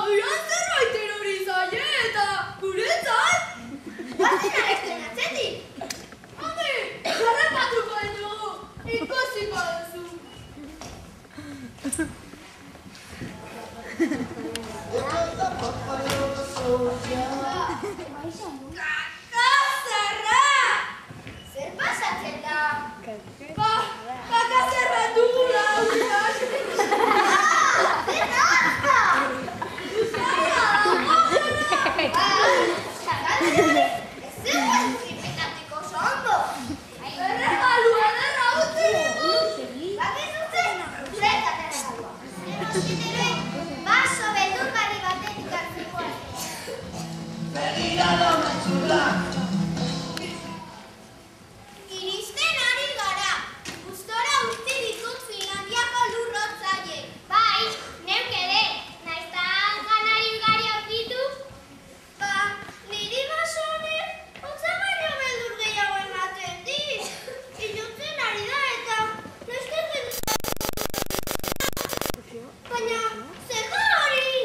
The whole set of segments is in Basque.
Agian zerbait erori zaie eta guretzat? Guazen aresten atzetik! Handi, harrapatuko dugu, ikusiko duzu. Kakazerra! Zer pasatzen da? Kakazerra dugula, urak! Zer nazka! Uzara! Ez zer guztipetatuko zondo! Erregalua derra utzi dugu! Bakizutzen, zuretzat erregalua. Eroskiterek, baso beldur barri batetik hartzikoa. Begirada matxurra! Iristen ari gara. Gustora utzi ditut Finlandiako lurrotzaile. Bai, neuk ere. Naiztan ganari ugari aurkitu? Niri baso honek hotza baino beldur gehiago ematen dit. Ilutzen ari da eta nesketzen baina, zer da hori?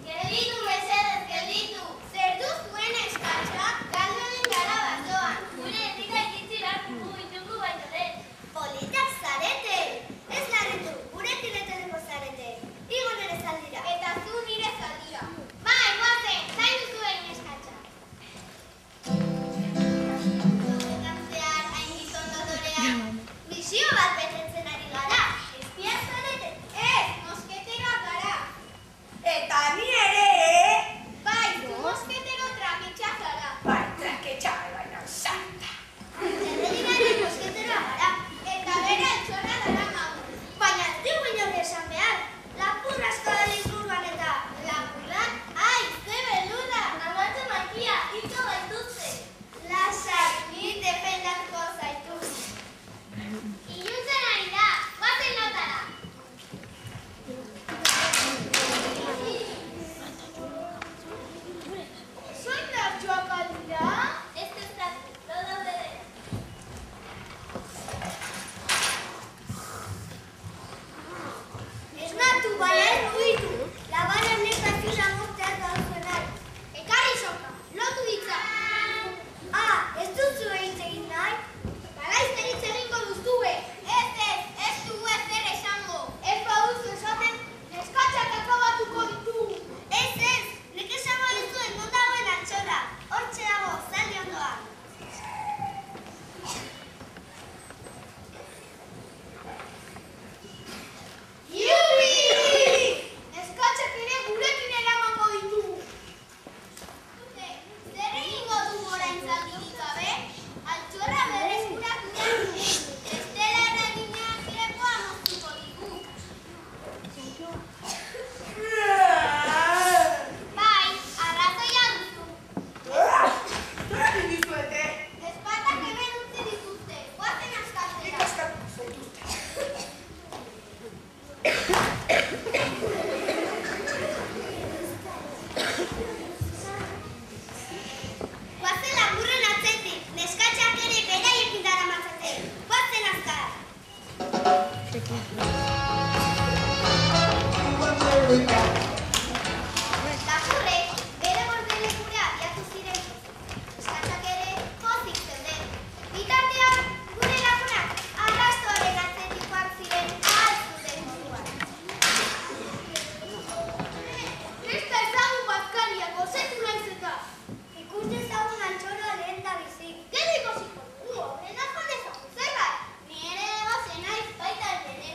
Gelditu, mesedez, gelditu. Zer duzuen eskatxak galdu egin gara basoan. Gure etika ikitzira ditugu baino lehen. Politak zarete. Ez larretu, gurekin eteleko zarete. Igo nire zaldira. Eta zu nire zaldira. Bai, guazen, zain duzuen eskatxak. Horretan zehar, hain gizon dotorean. Misio bat betetzen ari gara. Espiak zarete. Ez, mosketeroak gara. Eta ni ere, bai, zu mosketero traketxa zara. Bai, traketxa, baina santa. Erreginaren mosketeroa gara. Eta bere altxorra dara magu. Baina ez dugu inor esan behar. Lapur asko da liburuan eta lapurrak, ai, ze beldurra. Amatze maikia, hitzo gaitutze. Lasai, ni defendatuko zaitut. Iluntzen ari da, guazen notara. Soin lartxoak aldira? Ez dezatu, lo daude dena. Ez natu, baina ez duitu. Labaran nekazioa mozteaz dauzuenak. Ekarri soka, lotu ditza. Ez duzu hitz egin nahi? Balaizter hitz egingo duzue. Ez dugu ezer esango. Ez baduzu esaten, neskatxak akabatuko ditu. Ez, nik esango dizuen non dagoen altxorra. Hortxe dago, zaldi ondoa. Iubi! Neskatxak ere gurekin eramango ditu. Zer egingo dugu orain zaldirik gabe? Altxorra berreskuratu behar dugu. Estela erreginak lepoa moztuko digu. Bai, arrazoia duzu. Zer egin dizuete? Ezpatak hemen utzi dituzte. Guazen askatzera. Askatu zaituzte. Guazen laburren atzetik. Neskatxak ere beraiekin daramatzate. Guazen azkar. Lapurrek bere bordelekura abiatu ziren. Neskatxak ere pozik zeuden. Bitartean, gure lagunak arrastoaren atzetik joan ziren altzuten moduan. Krista ezagun bazkaria, gozetu naiz eta. Ikus dezagun altxorra lehen da bizi. Geliko ziko dugu, horrena jodezagun zerbait. Ni ere gozen naiz baita ere.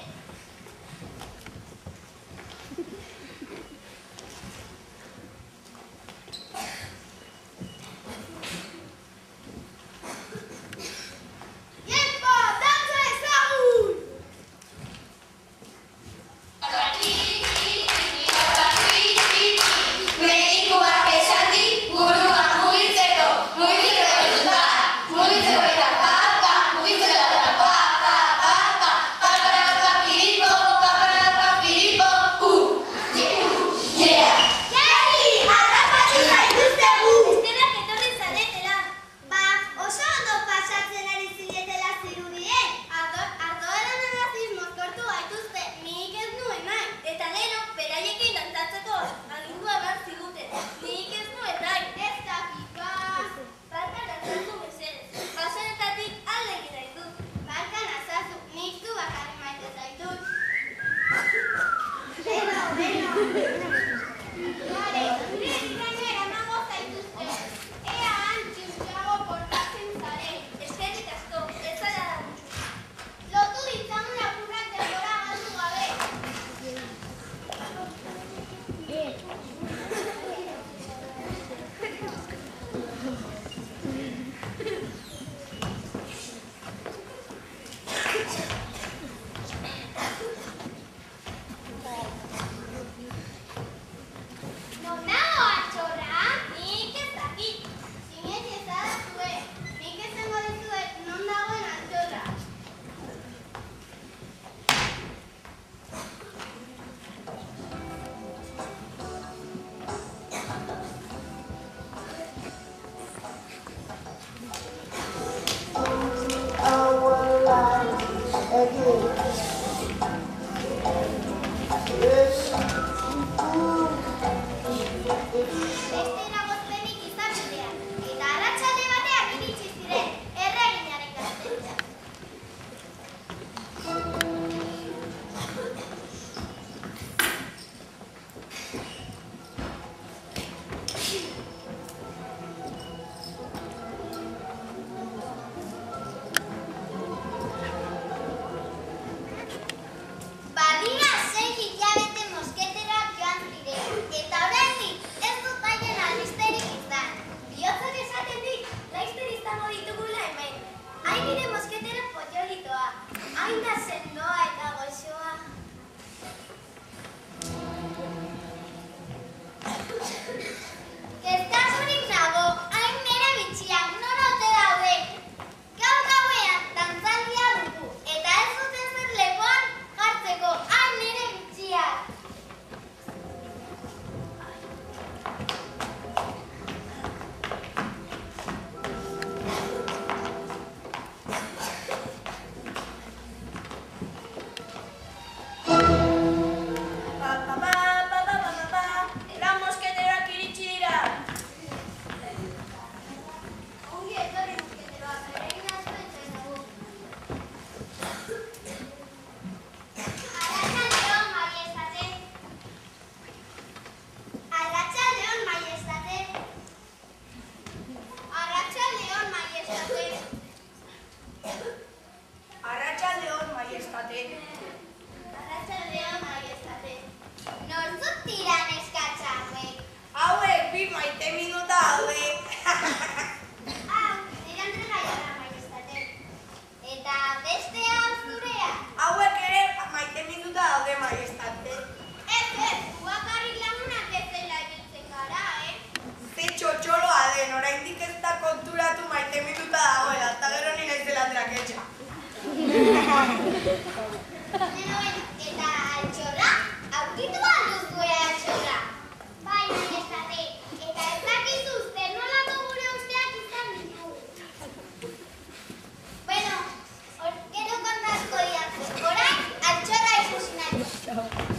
Ciao.